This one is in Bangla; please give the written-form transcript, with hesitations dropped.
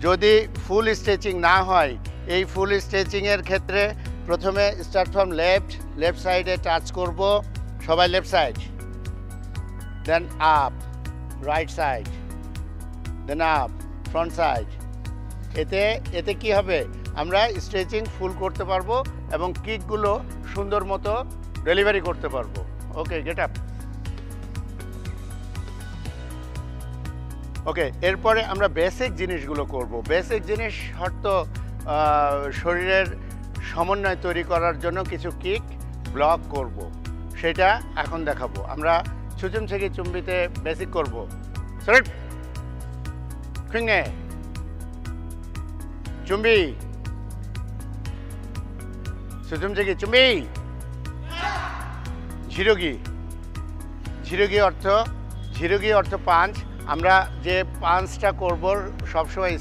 যদি ফুল স্ট্রেচিং না হয়, এই ফুল স্ট্রেচিংয়ের ক্ষেত্রে প্রথমে স্টার্ট ফ্রম লেফট সাইডে টাচ করব, সবাই left side, then up right side, then up front side. এতে কি হবে, আমরা স্ট্রেচিং ফুল করতে পারবো এবং কিকগুলো সুন্দর মতো ডেলিভারি করতে পারবো। ওকে, গেট আপ। ওকে, এরপরে আমরা বেসিক জিনিসগুলো করব। বেসিক জিনিস হয়তো শরীরের সমন্বয় তৈরি করার জন্য কিছু কিক ব্লক করব, সেটা এখন দেখাবো। আমরা ছুচুম থেকে চুম্বিতে বেসিক করব। সরেট খুঁজে চুম্বি, ছুচুম থেকে চুম্বি, ঝিরুগি অর্থ পাঞ্চ। আমরা যে পাঞ্চটা করব সবসময়